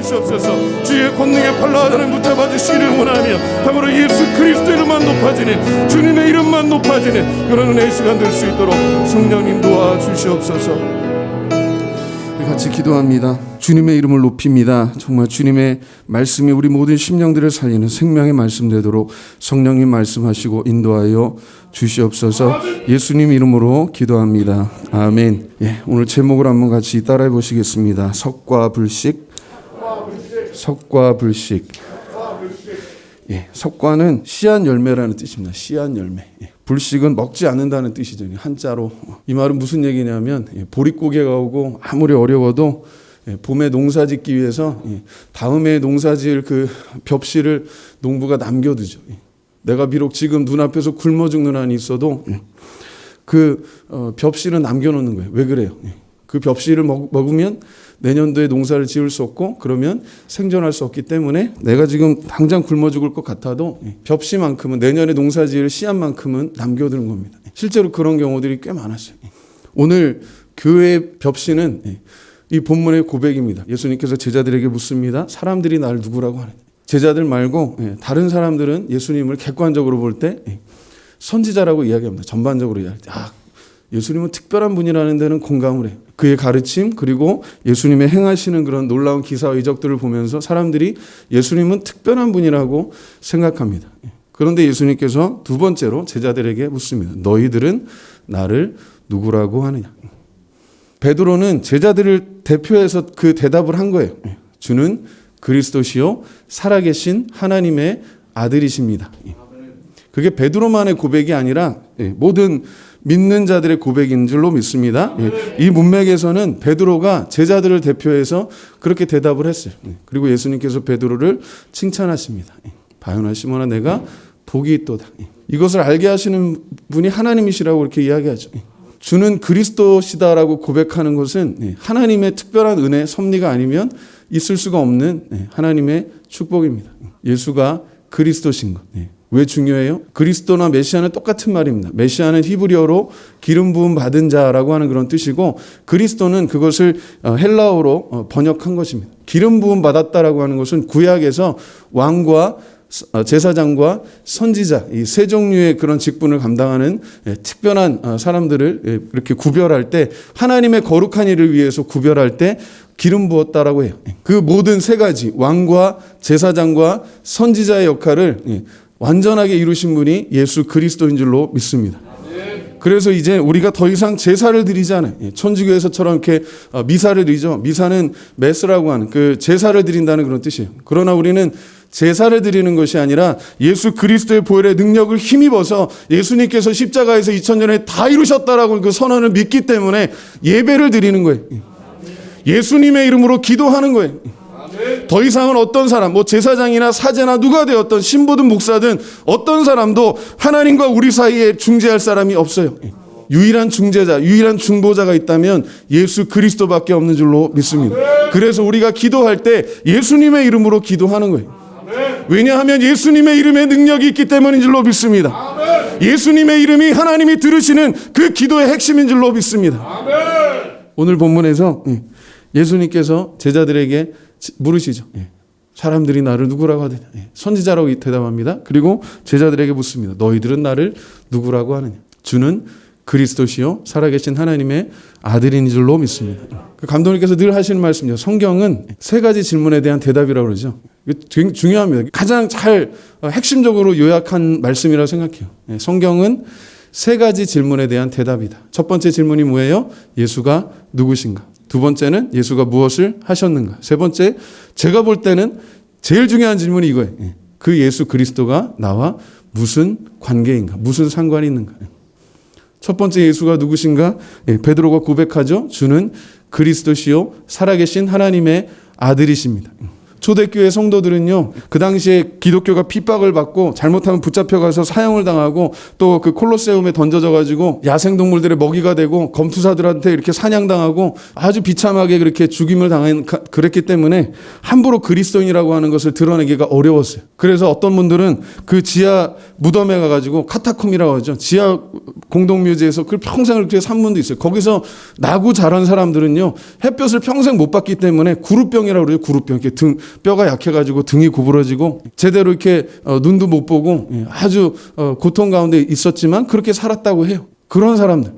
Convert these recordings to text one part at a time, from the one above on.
주시옵소서. 주의 권능의 팔로 하나님 붙잡아 주시기를 원하며 참으로 예수 그리스도 이름만 높아지는, 주님의 이름만 높아지는 그런 은혜의 시간 될 수 있도록 성령님 도와주시옵소서. 같이 기도합니다. 주님의 이름을 높입니다. 정말 주님의 말씀이 우리 모든 심령들을 살리는 생명의 말씀 되도록 성령님 말씀하시고 인도하여 주시옵소서. 예수님 이름으로 기도합니다. 아멘. 예, 오늘 제목을 한번 같이 따라해 보시겠습니다. 석과 불식. 석과 불식. 예, 석과는 씨앗 열매라는 뜻입니다. 씨앗 열매. 예. 불식은 먹지 않는다는 뜻이죠. 한자로. 이 말은 무슨 얘기냐면 보릿고개가 오고 아무리 어려워도 봄에 농사 짓기 위해서 다음에 농사 지을 그 벽실을 농부가 남겨두죠. 내가 비록 지금 눈앞에서 굶어 죽는 한이 있어도 그 벽실은 남겨놓는 거예요. 왜 그래요? 그 벽실을 먹으면 내년도에 농사를 지을 수 없고 그러면 생존할 수 없기 때문에 내가 지금 당장 굶어 죽을 것 같아도 벽시만큼은, 내년에 농사 지을 씨앗만큼은 남겨두는 겁니다. 실제로 그런 경우들이 꽤 많았어요. 오늘 교회의 벽시는 이 본문의 고백입니다. 예수님께서 제자들에게 묻습니다. 사람들이 나를 누구라고 하느냐. 제자들 말고 다른 사람들은 예수님을 객관적으로 볼 때 선지자라고 이야기합니다. 전반적으로 이야기할 때 예수님은 특별한 분이라는 데는 공감을 해요. 그의 가르침 그리고 예수님의 행하시는 그런 놀라운 기사와 이적들을 보면서 사람들이 예수님은 특별한 분이라고 생각합니다. 그런데 예수님께서 두 번째로 제자들에게 묻습니다. 너희들은 나를 누구라고 하느냐. 베드로는 제자들을 대표해서 그 대답을 한 거예요. 주는 그리스도시요 살아계신 하나님의 아들이십니다. 그게 베드로만의 고백이 아니라 모든 믿는 자들의 고백인 줄로 믿습니다. 이 문맥에서는 베드로가 제자들을 대표해서 그렇게 대답을 했어요. 그리고 예수님께서 베드로를 칭찬하십니다. 바요나 시몬아 내가 복이 있도다. 이것을 알게 하시는 분이 하나님이시라고 이렇게 이야기하죠. 주는 그리스도시다라고 고백하는 것은 하나님의 특별한 은혜, 섭리가 아니면 있을 수가 없는 하나님의 축복입니다. 예수가 그리스도신 것. 왜 중요해요? 그리스도나 메시아는 똑같은 말입니다. 메시아는 히브리어로 기름 부음 받은 자라고 하는 그런 뜻이고 그리스도는 그것을 헬라어로 번역한 것입니다. 기름 부음 받았다라고 하는 것은 구약에서 왕과 제사장과 선지자 이 세 종류의 그런 직분을 감당하는 특별한 사람들을 이렇게 구별할 때 하나님의 거룩한 일을 위해서 구별할 때 기름 부었다라고 해요. 그 모든 세 가지 왕과 제사장과 선지자의 역할을 완전하게 이루신 분이 예수 그리스도인 줄로 믿습니다. 그래서 이제 우리가 더 이상 제사를 드리지 않아요. 천주교에서처럼 이렇게 미사를 드리죠. 미사는 메스라고 하는 그 제사를 드린다는 그런 뜻이에요. 그러나 우리는 제사를 드리는 것이 아니라 예수 그리스도의 보혈의 능력을 힘입어서 예수님께서 십자가에서 2000년에 다 이루셨다라고 그 선언을 믿기 때문에 예배를 드리는 거예요. 예수님의 이름으로 기도하는 거예요. 더 이상은 어떤 사람, 제사장이나 사제나 누가 되었던 신부든 목사든 어떤 사람도 하나님과 우리 사이에 중재할 사람이 없어요. 유일한 중재자, 유일한 중보자가 있다면 예수 그리스도밖에 없는 줄로 믿습니다. 그래서 우리가 기도할 때 예수님의 이름으로 기도하는 거예요. 왜냐하면 예수님의 이름에 능력이 있기 때문인 줄로 믿습니다. 예수님의 이름이 하나님이 들으시는 그 기도의 핵심인 줄로 믿습니다. 오늘 본문에서 예수님께서 제자들에게 물으시죠. 사람들이 나를 누구라고 하느냐. 선지자라고 대답합니다. 그리고 제자들에게 묻습니다. 너희들은 나를 누구라고 하느냐. 주는 그리스도시요 살아계신 하나님의 아들인 줄로 믿습니다. 감독님께서 늘 하시는 말씀이죠. 성경은 세 가지 질문에 대한 대답이라고 그러죠. 이게 중요합니다. 가장 잘 핵심적으로 요약한 말씀이라고 생각해요. 성경은 세 가지 질문에 대한 대답이다. 첫 번째 질문이 뭐예요? 예수가 누구신가? 두 번째는 예수가 무엇을 하셨는가? 세 번째, 제가 볼 때는 제일 중요한 질문이 이거예요. 그 예수 그리스도가 나와 무슨 관계인가? 무슨 상관이 있는가? 첫 번째 예수가 누구신가? 베드로가 고백하죠. 주는 그리스도시요 살아계신 하나님의 아들이십니다. 초대교회 성도들은요, 그 당시에 기독교가 핍박을 받고 잘못하면 붙잡혀가서 사형을 당하고 또 그 콜로세움에 던져져 가지고 야생동물들의 먹이가 되고 검투사들한테 이렇게 사냥당하고 아주 비참하게 그렇게 죽임을 그랬기 때문에 함부로 그리스도인이라고 하는 것을 드러내기가 어려웠어요. 그래서 어떤 분들은 그 지하 무덤에 가가지고 카타콤이라고 하죠. 지하 공동묘지에서 그걸 평생을 그렇게 산 분도 있어요. 거기서 나고 자란 사람들은요, 햇볕을 평생 못 받기 때문에 구루병이라고 그러죠. 구루병. 이렇게 뼈가 약해가지고 등이 구부러지고 제대로 이렇게 눈도 못 보고 아주 고통 가운데 있었지만 그렇게 살았다고 해요. 그런 사람들.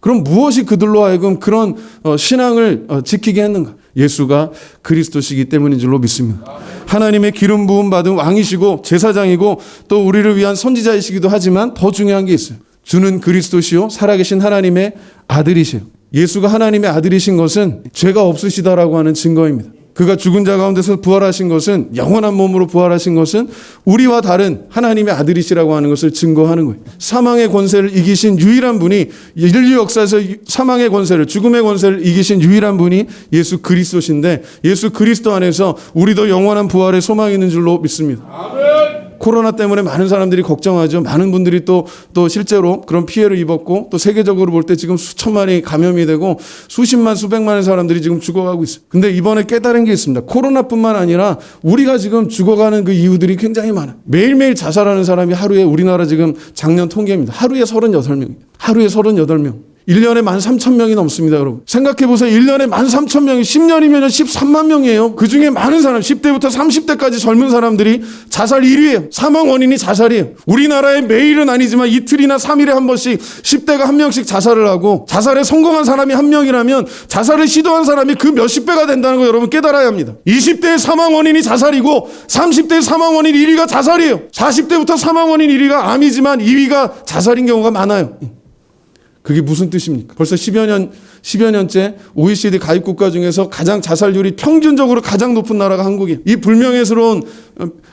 그럼 무엇이 그들로 하여금 그런 신앙을 지키게 했는가? 예수가 그리스도시기 때문인 줄로 믿습니다. 하나님의 기름 부음 받은 왕이시고 제사장이고 또 우리를 위한 선지자이시기도 하지만 더 중요한 게 있어요. 주는 그리스도시요 살아계신 하나님의 아들이시요. 예수가 하나님의 아들이신 것은 죄가 없으시다라고 하는 증거입니다. 그가 죽은 자 가운데서 부활하신 것은, 영원한 몸으로 부활하신 것은 우리와 다른 하나님의 아들이시라고 하는 것을 증거하는 거예요. 사망의 권세를 이기신 유일한 분이, 인류 역사에서 사망의 권세를, 죽음의 권세를 이기신 유일한 분이 예수 그리스도신데, 예수 그리스도 안에서 우리도 영원한 부활의 소망이 있는 줄로 믿습니다. 아멘. 코로나 때문에 많은 사람들이 걱정하죠. 많은 분들이 또 실제로 그런 피해를 입었고, 또 세계적으로 볼 때 지금 수천만이 감염이 되고 수십만 수백만의 사람들이 지금 죽어가고 있어요. 근데 이번에 깨달은 게 있습니다. 코로나뿐만 아니라 우리가 지금 죽어가는 그 이유들이 굉장히 많아요. 매일매일 자살하는 사람이 하루에, 우리나라 지금 작년 통계입니다. 하루에 38명입니다. 하루에 38명. 1년에 13,000명이 넘습니다, 여러분. 생각해보세요. 1년에 13,000명이 10년이면 13만 명이에요. 그 중에 많은 사람, 10대부터 30대까지 젊은 사람들이 자살 1위예요. 사망 원인이 자살이에요. 우리나라에 매일은 아니지만 이틀이나 3일에 한 번씩 10대가 한 명씩 자살을 하고, 자살에 성공한 사람이 한 명이라면 자살을 시도한 사람이 그 몇십 배가 된다는 거 여러분 깨달아야 합니다. 20대의 사망 원인이 자살이고 30대의 사망 원인 1위가 자살이에요. 40대부터 사망 원인 1위가 암이지만 2위가 자살인 경우가 많아요. 그게 무슨 뜻입니까? 벌써 10여 년째 OECD 가입 국가 중에서 가장 자살률이 평균적으로 가장 높은 나라가 한국이에요. 이 불명예스러운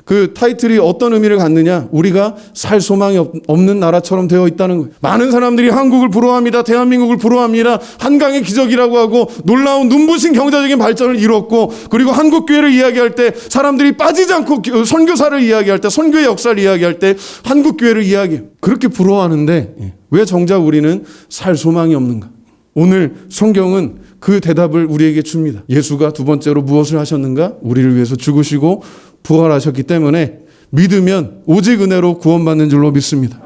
그 타이틀이 어떤 의미를 갖느냐? 우리가 살 소망이 없는 나라처럼 되어 있다는 거예요. 많은 사람들이 한국을 부러워합니다. 대한민국을 부러워합니다. 한강의 기적이라고 하고 놀라운 눈부신 경제적인 발전을 이뤘고, 그리고 한국교회를 이야기할 때 사람들이 빠지지 않고 선교사를 이야기할 때, 선교의 역사를 이야기할 때 한국교회를 이야기해요. 그렇게 부러워하는데 왜 정작 우리는 살 소망이 없는가? 오늘 성경은 그 대답을 우리에게 줍니다. 예수가 두 번째로 무엇을 하셨는가? 우리를 위해서 죽으시고 부활하셨기 때문에 믿으면 오직 은혜로 구원받는 줄로 믿습니다.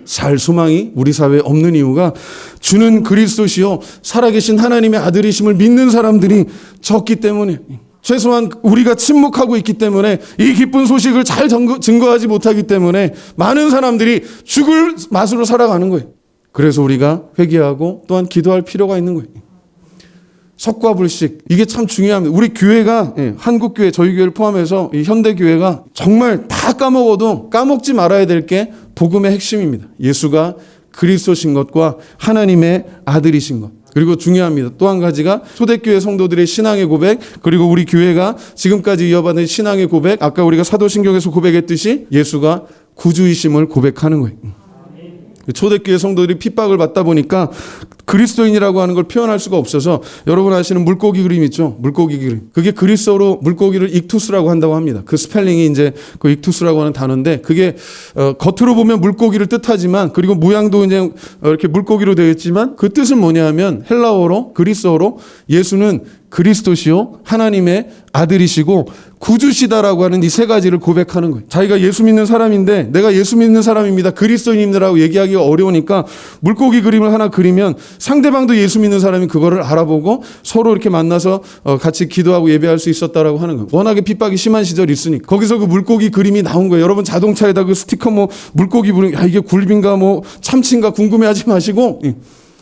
살 소망이 우리 사회에 없는 이유가 주는 그리스도시요 살아계신 하나님의 아들이심을 믿는 사람들이 적기 때문에, 최소한 우리가 침묵하고 있기 때문에, 이 기쁜 소식을 잘 증거하지 못하기 때문에 많은 사람들이 죽을 맛으로 살아가는 거예요. 그래서 우리가 회개하고 또한 기도할 필요가 있는 거예요. 석과불식, 이게 참 중요합니다. 우리 교회가, 한국교회, 저희 교회를 포함해서 이 현대교회가 정말 다 까먹어도 까먹지 말아야 될 게 복음의 핵심입니다. 예수가 그리스도신 것과 하나님의 아들이신 것. 그리고 중요합니다. 또 한 가지가 초대교회 성도들의 신앙의 고백, 그리고 우리 교회가 지금까지 이어받은 신앙의 고백, 아까 우리가 사도신경에서 고백했듯이 예수가 구주이심을 고백하는 거예요. 초대교회 성도들이 핍박을 받다 보니까 그리스도인이라고 하는 걸 표현할 수가 없어서, 여러분 아시는 물고기 그림 있죠? 물고기 그림. 그게 그리스어로 물고기를 익투스라고 한다고 합니다. 그 스펠링이 이제 그 익투스라고 하는 단어인데, 그게 겉으로 보면 물고기를 뜻하지만, 그리고 모양도 이제 이렇게 물고기로 되어 있지만, 그 뜻은 뭐냐 하면 헬라어로, 그리스어로 예수는 그리스도시요 하나님의 아들이시고 구주시다라고 하는 이 세 가지를 고백하는 거예요. 자기가 예수 믿는 사람인데, 내가 예수 믿는 사람입니다, 그리스도인입니다라고 얘기하기가 어려우니까 물고기 그림을 하나 그리면 상대방도 예수 믿는 사람이 그거를 알아보고 서로 이렇게 만나서 같이 기도하고 예배할 수 있었다라고 하는 거예요. 워낙에 핍박이 심한 시절이 있으니까. 거기서 그 물고기 그림이 나온 거예요. 여러분 자동차에다 그 스티커 뭐 물고기 그림, 야 이게 굴비인가 뭐 참치인가 궁금해하지 마시고,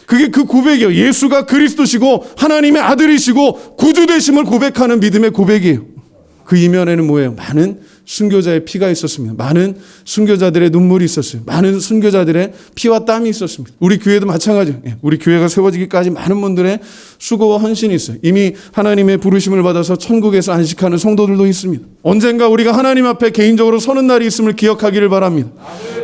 그게 그 고백이에요. 예수가 그리스도시고 하나님의 아들이시고 구주 되심을 고백하는 믿음의 고백이에요. 그 이면에는 뭐예요? 많은 순교자의 피가 있었습니다. 많은 순교자들의 눈물이 있었어요. 많은 순교자들의 피와 땀이 있었습니다. 우리 교회도 마찬가지예요. 우리 교회가 세워지기까지 많은 분들의 수고와 헌신이 있어요. 이미 하나님의 부르심을 받아서 천국에서 안식하는 성도들도 있습니다. 언젠가 우리가 하나님 앞에 개인적으로 서는 날이 있음을 기억하기를 바랍니다.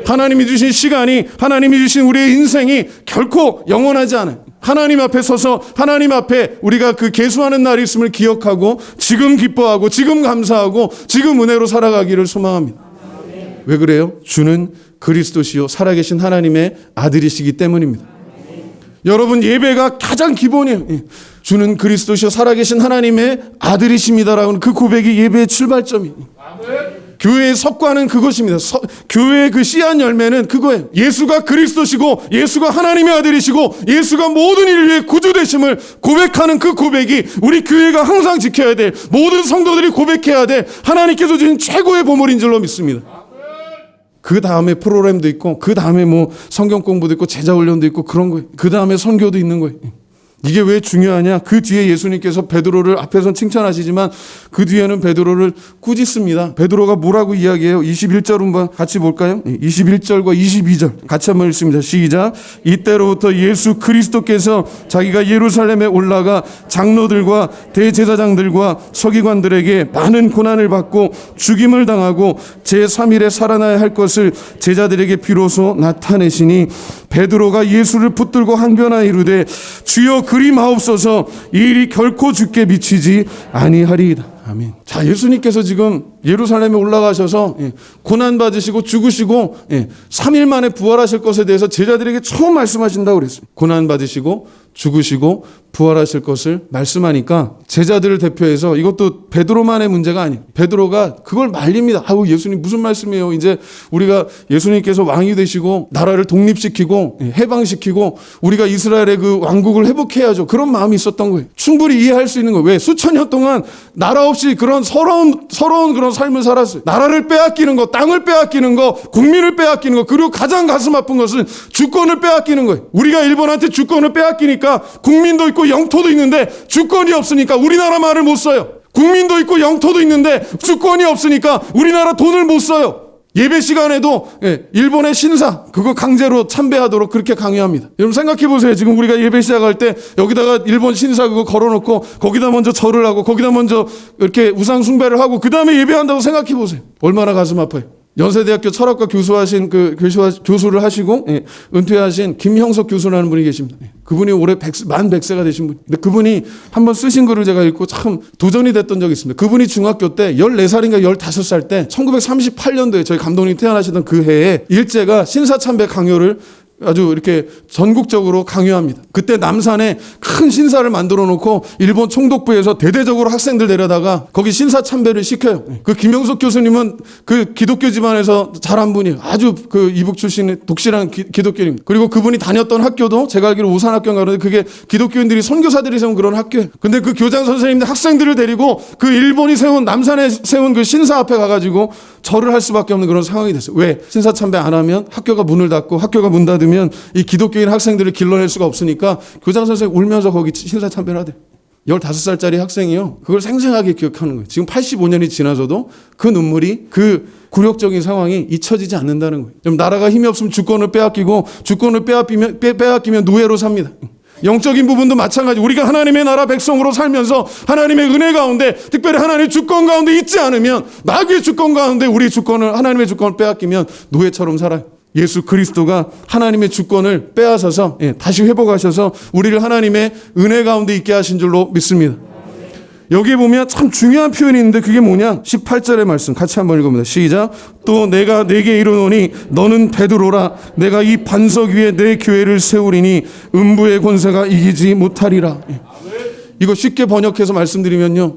하나님이 주신 시간이, 하나님이 주신 우리의 인생이 결코 영원하지 않아요. 하나님 앞에 서서 하나님 앞에 우리가 그 계수하는 날이 있음을 기억하고 지금 기뻐하고 지금 감사하고 지금 은혜로 살아가기를 소망합니다. 왜 그래요? 주는 그리스도시요 살아계신 하나님의 아들이시기 때문입니다. 여러분, 예배가 가장 기본이에요. 주는 그리스도시요 살아계신 하나님의 아들이십니다라는 그 고백이 예배의 출발점이에요. 교회의 석과는 그것입니다. 교회의 그 씨앗 열매는 그거예요. 예수가 그리스도시고 예수가 하나님의 아들이시고 예수가 모든 인류의 구주 되심을 고백하는 그 고백이 우리 교회가 항상 지켜야 될, 모든 성도들이 고백해야 될 하나님께서 주신 최고의 보물인 줄로 믿습니다. 그 다음에 프로그램도 있고 그 다음에 뭐 성경 공부도 있고 제자 훈련도 있고 그런 거예요. 그 다음에 선교도 있는 거예요. 이게 왜 중요하냐? 그 뒤에 예수님께서 베드로를 앞에선 칭찬하시지만 그 뒤에는 베드로를 꾸짖습니다. 베드로가 뭐라고 이야기해요? 21절 한번 같이 볼까요? 21절과 22절 같이 한번 읽습니다. 시작. 이때로부터 예수 그리스도께서 자기가 예루살렘에 올라가 장로들과 대제사장들과 서기관들에게 많은 고난을 받고 죽임을 당하고 제3일에 살아나야 할 것을 제자들에게 비로소 나타내시니 베드로가 예수를 붙들고 항변하여 이르되 주여 그리마옵소서, 이 일이 결코 주께 미치지 아니하리이다. 아멘. 자, 예수님께서 지금 예루살렘에 올라가셔서 고난 받으시고 죽으시고 3일 만에 부활하실 것에 대해서 제자들에게 처음 말씀하신다고 그랬어요. 고난 받으시고 죽으시고 부활하실 것을 말씀하니까 제자들을 대표해서, 이것도 베드로만의 문제가 아니에요. 베드로가 그걸 말립니다. 아우, 예수님 무슨 말씀이에요? 이제 우리가 예수님께서 왕이 되시고 나라를 독립시키고 해방시키고 우리가 이스라엘의 그 왕국을 회복해야죠. 그런 마음이 있었던 거예요. 충분히 이해할 수 있는 거예요. 왜? 수천 년 동안 나라 없이 그런 서러운 그런 삶을 살았어요. 나라를 빼앗기는 거, 땅을 빼앗기는 거, 국민을 빼앗기는 거, 그리고 가장 가슴 아픈 것은 주권을 빼앗기는 거예요. 우리가 일본한테 주권을 빼앗기니까 국민도 있고 영토도 있는데 주권이 없으니까 우리나라 말을 못 써요. 국민도 있고 영토도 있는데 주권이 없으니까 우리나라 돈을 못 써요. 예배 시간에도 일본의 신사 그거 강제로 참배하도록 그렇게 강요합니다. 여러분 생각해 보세요. 지금 우리가 예배 시작할 때 여기다가 일본 신사 그거 걸어놓고 거기다 먼저 절을 하고 거기다 먼저 이렇게 우상 숭배를 하고 그 다음에 예배한다고 생각해 보세요. 얼마나 가슴 아파요. 연세대학교 철학과 교수하신 교수를 하시고 은퇴하신 김형석 교수라는 분이 계십니다. 그분이 올해 만 100세가 되신 분. 근데 그분이 한번 쓰신 글을 제가 읽고 참 도전이 됐던 적이 있습니다. 그분이 중학교 때 14살인가 15살 때 1938년도에 저희 감독님 태어나시던 그 해에 일제가 신사참배 강요를 아주 이렇게 전국적으로 강요합니다. 그때 남산에 큰 신사를 만들어 놓고 일본 총독부에서 대대적으로 학생들 데려다가 거기 신사 참배를 시켜요. 그 김영석 교수님은 그 기독교 집안에서 자란 분이에요. 아주 그 이북 출신의 독실한 기독교인입니다. 그리고 그분이 다녔던 학교도 제가 알기로 우산학교인가 그러는데 그게 기독교인들이 선교사들이 세운 그런 학교예요. 근데 그 교장 선생님들 학생들을 데리고 그 일본이 세운 남산에 세운 그 신사 앞에 가가지고 절을 할 수밖에 없는 그런 상황이 됐어요. 왜? 신사 참배 안 하면 학교가 문을 닫고 학교가 문 닫으면 이 기독교인 학생들을 길러낼 수가 없으니까 교장 선생님 울면서 거기 신사 참배를 하대. 15살짜리 학생이요. 그걸 생생하게 기억하는 거예요. 지금 85년이 지나서도 그 눈물이, 그 굴욕적인 상황이 잊혀지지 않는다는 거예요. 좀 나라가 힘이 없으면 주권을 빼앗기고 주권을 빼앗기면 노예로 삽니다. 영적인 부분도 마찬가지. 우리가 하나님의 나라 백성으로 살면서 하나님의 은혜 가운데, 특별히 하나님의 주권 가운데 있지 않으면, 마귀의 주권 가운데 우리 주권을, 하나님의 주권을 빼앗기면 노예처럼 살아요. 예수 그리스도가 하나님의 주권을 빼앗아서 다시 회복하셔서 우리를 하나님의 은혜 가운데 있게 하신 줄로 믿습니다. 여기에 보면 참 중요한 표현이 있는데 그게 뭐냐? 18절의 말씀 같이 한번 읽어봅니다. 시작. 또 내가 네게 이르노니 너는 베드로라. 내가 이 반석 위에 내 교회를 세우리니 음부의 권세가 이기지 못하리라. 이거 쉽게 번역해서 말씀드리면요,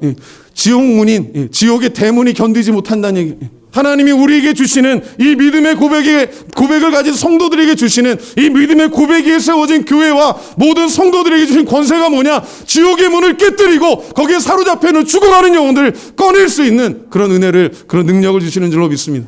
지옥 문인, 지옥의 대문이 견디지 못한다는 얘기. 하나님이 우리에게 주시는 이 믿음의 고백을 가진 성도들에게 주시는 이 믿음의 고백 위에 세워진 교회와 모든 성도들에게 주신 권세가 뭐냐? 지옥의 문을 깨뜨리고 거기에 사로잡혀 있는 죽어가는 영혼들을 꺼낼 수 있는 그런 은혜를, 그런 능력을 주시는 줄로 믿습니다.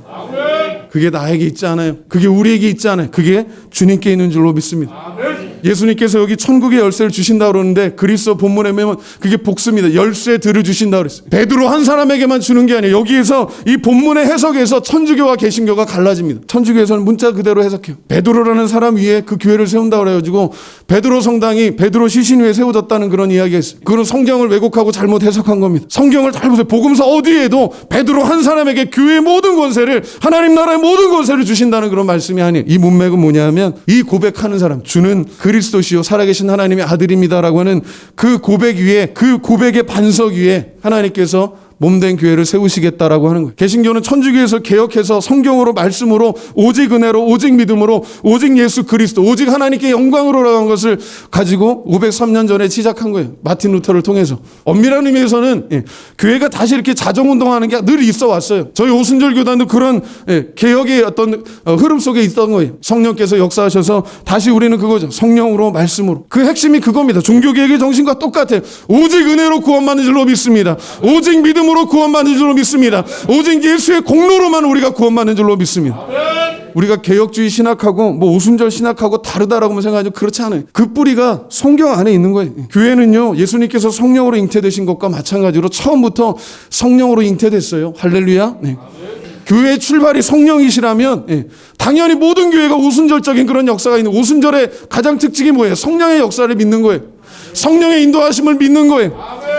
그게 나에게 있지 않아요. 그게 우리에게 있지 않아요. 그게 주님께 있는 줄로 믿습니다. 예수님께서 여기 천국의 열쇠를 주신다 그러는데 그리스어 본문에 보면 그게 복습니다. 열쇠들을 주신다 그랬어요. 베드로 한 사람에게만 주는 게 아니에요. 여기에서 이 본문의 해석에서 천주교와 개신교가 갈라집니다. 천주교에서는 문자 그대로 해석해요. 베드로라는 사람 위에 그 교회를 세운다 그래가지고 베드로 성당이 베드로 시신 위에 세워졌다는 그런 이야기가 있어요. 그건 성경을 왜곡하고 잘못 해석한 겁니다. 성경을 잘 보세요. 복음서 어디에도 베드로 한 사람에게 교회의 모든 권세를, 하나님 나라의 모든 권세를 주신다는 그런 말씀이 아니에요. 이 문맥은 뭐냐면 이 고백하는 사람, 주는 그리스도시요 살아계신 하나님의 아들입니다라고 하는 그 고백 위에, 그 고백의 반석 위에 하나님께서 몸된 교회를 세우시겠다라고 하는 거예요. 개신교는 천주교에서 개혁해서 성경으로, 말씀으로, 오직 은혜로, 오직 믿음으로, 오직 예수 그리스도, 오직 하나님께 영광으로 나간 것을 가지고 503년 전에 시작한 거예요. 마틴 루터를 통해서. 엄밀한 의미에서는 교회가 다시 이렇게 자정운동하는 게 늘 있어 왔어요. 저희 오순절 교단도 그런 개혁의 어떤 흐름 속에 있던 거예요. 성령께서 역사하셔서 다시 우리는 그거죠. 성령으로, 말씀으로. 그 핵심이 그겁니다. 종교개혁의 정신과 똑같아요. 오직 은혜로 구원받는 줄로 믿습니다. 오직 믿음 으로 구원받는 줄로 믿습니다. 오직 예수의 공로로만 우리가 구원받는 줄로 믿습니다. 우리가 개혁주의 신학하고 뭐 오순절 신학하고 다르다라고 생각하죠. 그렇지 않아요. 그 뿌리가 성경 안에 있는 거예요. 교회는요, 예수님께서 성령으로 잉태되신 것과 마찬가지로 처음부터 성령으로 잉태됐어요. 할렐루야. 네. 교회의 출발이 성령이시라면 당연히 모든 교회가 오순절적인 그런 역사가 있는, 오순절의 가장 특징이 뭐예요? 성령의 역사를 믿는 거예요. 성령의 인도하심을 믿는 거예요.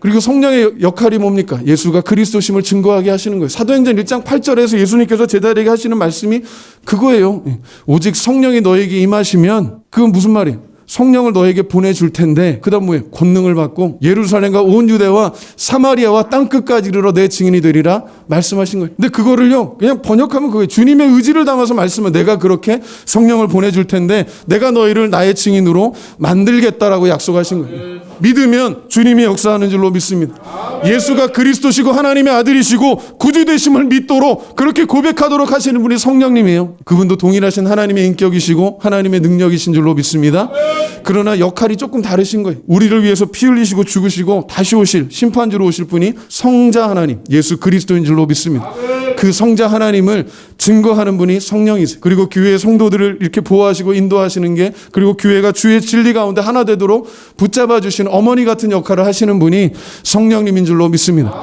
그리고 성령의 역할이 뭡니까? 예수가 그리스도심을 증거하게 하시는 거예요. 사도행전 1장 8절에서 예수님께서 제자들에게 하시는 말씀이 그거예요. 오직 성령이 너에게 임하시면, 그건 무슨 말이에요? 성령을 너에게 보내줄 텐데 그 다음 뭐예요? 권능을 받고 예루살렘과 온 유대와 사마리아와 땅끝까지 이르러 내 증인이 되리라 말씀하신 거예요. 근데 그거를요 그냥 번역하면 그거예요. 주님의 의지를 담아서 말씀은 내가 그렇게 성령을 보내줄 텐데 내가 너희를 나의 증인으로 만들겠다라고 약속하신 거예요. 믿으면 주님이 역사하는 줄로 믿습니다. 예수가 그리스도시고 하나님의 아들이시고 구주 되심을 믿도록 그렇게 고백하도록 하시는 분이 성령님이에요. 그분도 동일하신 하나님의 인격이시고 하나님의 능력이신 줄로 믿습니다. 그러나 역할이 조금 다르신 거예요. 우리를 위해서 피 흘리시고 죽으시고 다시 오실 심판주로 오실 분이 성자 하나님 예수 그리스도인 줄로 믿습니다. 그 성자 하나님을 증거하는 분이 성령이세요. 그리고 교회의 성도들을 이렇게 보호하시고 인도하시는 게, 그리고 교회가 주의 진리 가운데 하나 되도록 붙잡아 주시는 어머니 같은 역할을 하시는 분이 성령님인 줄로 믿습니다.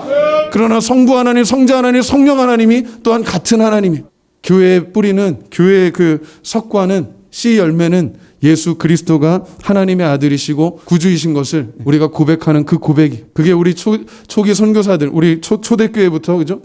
그러나 성부 하나님, 성자 하나님, 성령 하나님이 또한 같은 하나님이에요. 교회의 뿌리는, 교회의 그 석과는, 씨 열매는 예수 그리스도가 하나님의 아들이시고 구주이신 것을 우리가 고백하는 그 고백이, 그게 우리 초기 선교사들, 우리 초대교회부터, 그죠?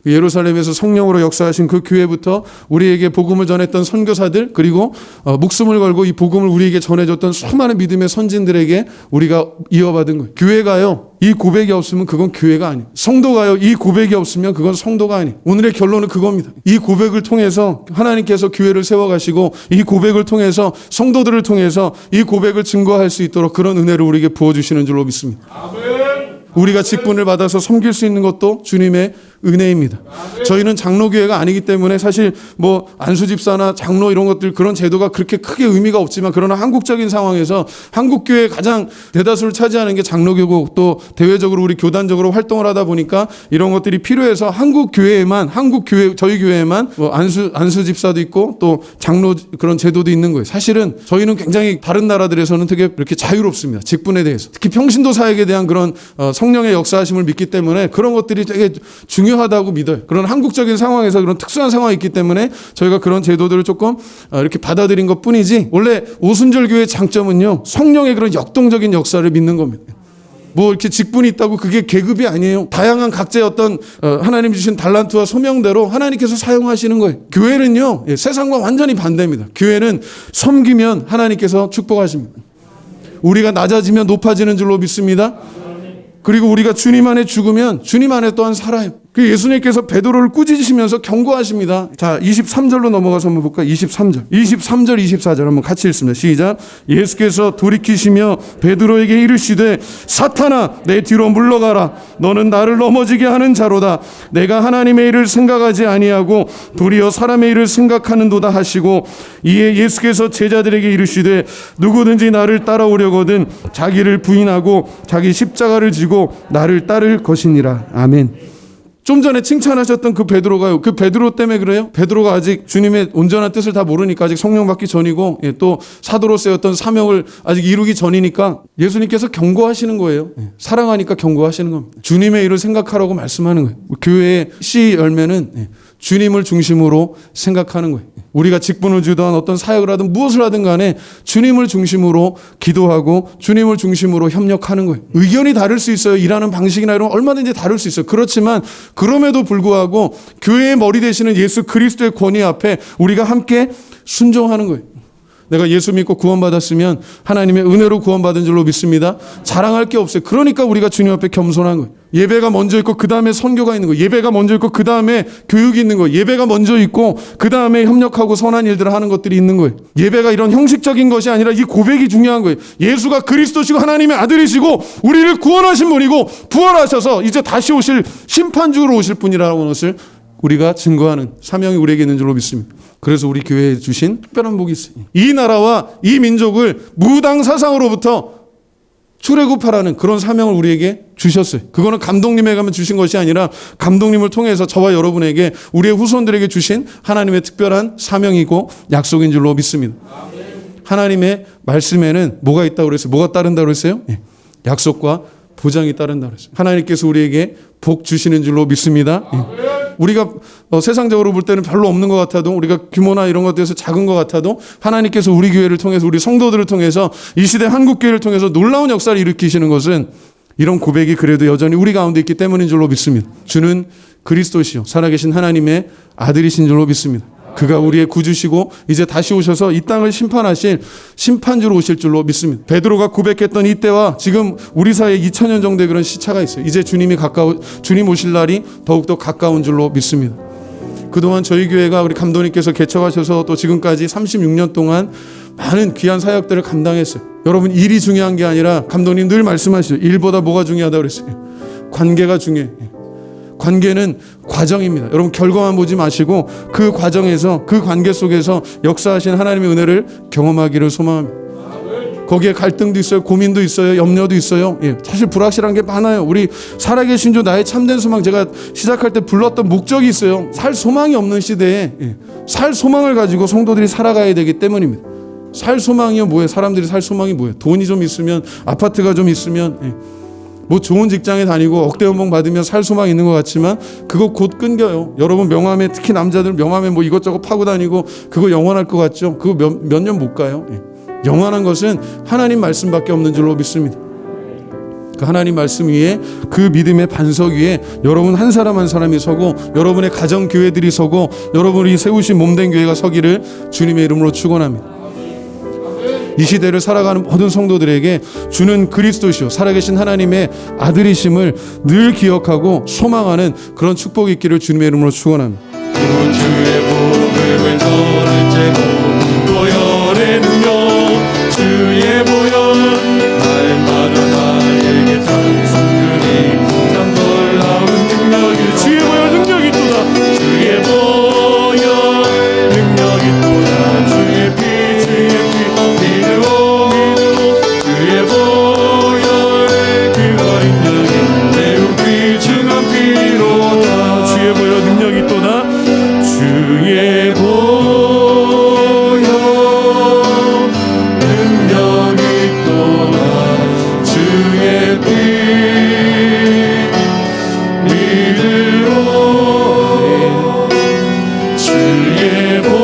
예루살렘에서 성령으로 역사하신 그 교회부터 우리에게 복음을 전했던 선교사들, 그리고 목숨을 걸고 이 복음을 우리에게 전해줬던 수많은 믿음의 선진들에게 우리가 이어받은 거예요. 교회가요, 이 고백이 없으면 그건 교회가 아니에요. 성도가요, 이 고백이 없으면 그건 성도가 아니에요. 오늘의 결론은 그겁니다. 이 고백을 통해서 하나님께서 교회를 세워가시고, 이 고백을 통해서 성도들을 통해서 이 고백을 증거할 수 있도록 그런 은혜를 우리에게 부어주시는 줄로 믿습니다. 아멘. 우리가 직분을 받아서 섬길 수 있는 것도 주님의 은혜입니다. 저희는 장로교회가 아니기 때문에 사실 뭐 안수집사나 장로 이런 것들, 그런 제도가 그렇게 크게 의미가 없지만, 그러나 한국적인 상황에서 한국교회의 가장 대다수를 차지하는 게 장로교고, 또 대외적으로 우리 교단적으로 활동을 하다 보니까 이런 것들이 필요해서 한국교회에만, 한국교회, 저희 교회에만 뭐 안수집사도 있고 또 장로 그런 제도도 있는 거예요. 사실은 저희는 굉장히 다른 나라들에서는 되게 이렇게 자유롭습니다. 직분에 대해서. 특히 평신도 사역에 대한 그런 성령의 역사하심을 믿기 때문에 그런 것들이 되게 중요하다고 믿어요. 그런 한국적인 상황에서 그런 특수한 상황이 있기 때문에 저희가 그런 제도들을 조금 이렇게 받아들인 것 뿐이지, 원래 오순절 교회의 장점은요, 성령의 그런 역동적인 역사를 믿는 겁니다. 뭐 이렇게 직분이 있다고 그게 계급이 아니에요. 다양한 각자의 어떤 하나님 주신 달란트와 소명대로 하나님께서 사용하시는 거예요. 교회는요, 세상과 완전히 반대입니다. 교회는 섬기면 하나님께서 축복하십니다. 우리가 낮아지면 높아지는 줄로 믿습니다. 그리고 우리가 주님 안에 죽으면 주님 안에 또한 살아요. 그 예수님께서 베드로를 꾸짖으시면서 경고하십니다. 자, 23절로 넘어가서 한번 볼까요? 23절, 24절 한번 같이 읽습니다. 시작. 예수께서 돌이키시며 베드로에게 이르시되 사탄아 내 뒤로 물러가라. 너는 나를 넘어지게 하는 자로다. 내가 하나님의 일을 생각하지 아니하고 도리어 사람의 일을 생각하는도다 하시고, 이에 예수께서 제자들에게 이르시되 누구든지 나를 따라오려거든 자기를 부인하고 자기 십자가를 지고 나를 따를 것이니라. 아멘. 좀 전에 칭찬하셨던 그 베드로가요. 그 베드로 때문에 그래요? 베드로가 아직 주님의 온전한 뜻을 다 모르니까 아직 성령 받기 전이고 또 사도로서의 어떤 사명을 아직 이루기 전이니까 예수님께서 경고하시는 거예요. 사랑하니까 경고하시는 겁니다. 주님의 일을 생각하라고 말씀하는 거예요. 교회의 씨 열매는 주님을 중심으로 생각하는 거예요. 우리가 직분을 주든 어떤 사역을 하든 무엇을 하든 간에 주님을 중심으로 기도하고 주님을 중심으로 협력하는 거예요. 의견이 다를 수 있어요. 일하는 방식이나 이런 얼마든지 다를 수 있어요. 그렇지만 그럼에도 불구하고 교회의 머리 되시는 예수 그리스도의 권위 앞에 우리가 함께 순종하는 거예요. 내가 예수 믿고 구원받았으면 하나님의 은혜로 구원받은 줄로 믿습니다. 자랑할 게 없어요. 그러니까 우리가 주님 앞에 겸손한 거예요. 예배가 먼저 있고 그 다음에 선교가 있는 거예요. 예배가 먼저 있고 그 다음에 교육이 있는 거예요. 예배가 먼저 있고 그 다음에 협력하고 선한 일들을 하는 것들이 있는 거예요. 예배가 이런 형식적인 것이 아니라 이 고백이 중요한 거예요. 예수가 그리스도시고 하나님의 아들이시고 우리를 구원하신 분이고 부활하셔서 이제 다시 오실 심판주로 오실 분이라는 것을 우리가 증거하는 사명이 우리에게 있는 줄로 믿습니다. 그래서 우리 교회에 주신 특별한 복이 있어요. 이 나라와 이 민족을 무당 사상으로부터 출애굽하라는 그런 사명을 우리에게 주셨어요. 그거는 감독님에게만 주신 것이 아니라 감독님을 통해서 저와 여러분에게 우리의 후손들에게 주신 하나님의 특별한 사명이고 약속인 줄로 믿습니다. 하나님의 말씀에는 뭐가 있다고 그랬어요? 뭐가 따른다고 그랬어요? 약속과 보장이 따른다고 그랬어요. 하나님께서 우리에게 복 주시는 줄로 믿습니다. 우리가 세상적으로 볼 때는 별로 없는 것 같아도 우리가 규모나 이런 것들에서 작은 것 같아도 하나님께서 우리 교회를 통해서 우리 성도들을 통해서 이 시대 한국교회를 통해서 놀라운 역사를 일으키시는 것은 이런 고백이 그래도 여전히 우리 가운데 있기 때문인 줄로 믿습니다. 주는 그리스도시요 살아계신 하나님의 아들이신 줄로 믿습니다. 그가 우리의 구주시고 이제 다시 오셔서 이 땅을 심판하실 심판주로 오실 줄로 믿습니다. 베드로가 고백했던 이때와 지금 우리 사이에 2000년 정도의 그런 시차가 있어요. 이제 주님 오실 날이 더욱더 가까운 줄로 믿습니다. 그동안 저희 교회가 우리 감독님께서 개척하셔서 또 지금까지 36년 동안 많은 귀한 사역들을 감당했어요. 여러분 일이 중요한 게 아니라 감독님 늘 말씀하시죠. 일보다 뭐가 중요하다고 그랬어요? 관계가 중요해요. 관계는 과정입니다. 여러분 결과만 보지 마시고 그 과정에서 그 관계 속에서 역사하신 하나님의 은혜를 경험하기를 소망합니다. 거기에 갈등도 있어요. 고민도 있어요. 염려도 있어요. 사실 불확실한 게 많아요. 우리 살아계신 주 나의 참된 소망 제가 시작할 때 불렀던 목적이 있어요. 살 소망이 없는 시대에 살 소망을 가지고 성도들이 살아가야 되기 때문입니다. 살 소망이요 뭐예요? 사람들이 살 소망이 뭐예요? 돈이 좀 있으면 아파트가 좀 있으면 뭐 좋은 직장에 다니고 억대 연봉 받으면 살 소망이 있는 것 같지만 그거 곧 끊겨요. 여러분 명함에 특히 남자들 명함에 뭐 이것저것 파고 다니고 그거 영원할 것 같죠? 그거 몇 년 못 가요. 영원한 것은 하나님 말씀밖에 없는 줄로 믿습니다. 그 하나님 말씀 위에 그 믿음의 반석 위에 여러분 한 사람 한 사람이 서고 여러분의 가정 교회들이 서고 여러분이 세우신 몸된 교회가 서기를 주님의 이름으로 축원합니다. 이 시대를 살아가는 모든 성도들에게 주는 그리스도시요 살아계신 하나님의 아들이심을 늘 기억하고 소망하는 그런 축복이 있기를 주님의 이름으로 축원합니다. 주의 복음을 전할제고 보혈의 능력 주의 보혈 날마다 나에게 찬송주니 참 놀라운 능력이 주의 보혈 능력이 또다 주의 보혈 능력이 또다 주의 피 믿으오 주의 보혈 그 어린 양이 매우 귀중한 피로다 주의 보혈 능력이 또다 주의 보혈 능력이 또다 주의 피 믿으오 주의 보혈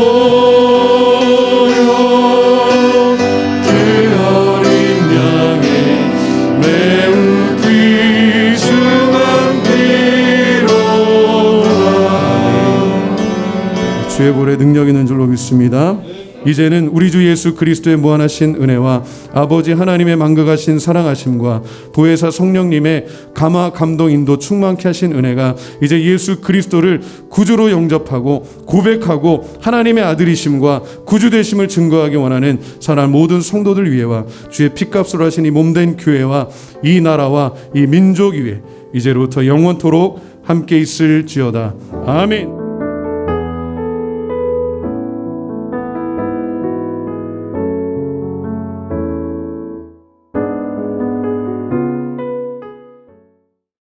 주의 보혈의 능력 있는 줄로 믿습니다. 이제는 우리 주 예수 그리스도의 무한하신 은혜와 아버지 하나님의 만극하신 사랑하심과 보혜사 성령님의 감화 감동 인도 충만케 하신 은혜가 이제 예수 그리스도를 구주로 영접하고 고백하고 하나님의 아들이심과 구주 되심을 증거하기 원하는 사랑 모든 성도들 위에와 주의 피값으로 하신 이 몸된 교회와 이 나라와 이 민족 위에 이제로부터 영원토록 함께 있을지어다. 아멘.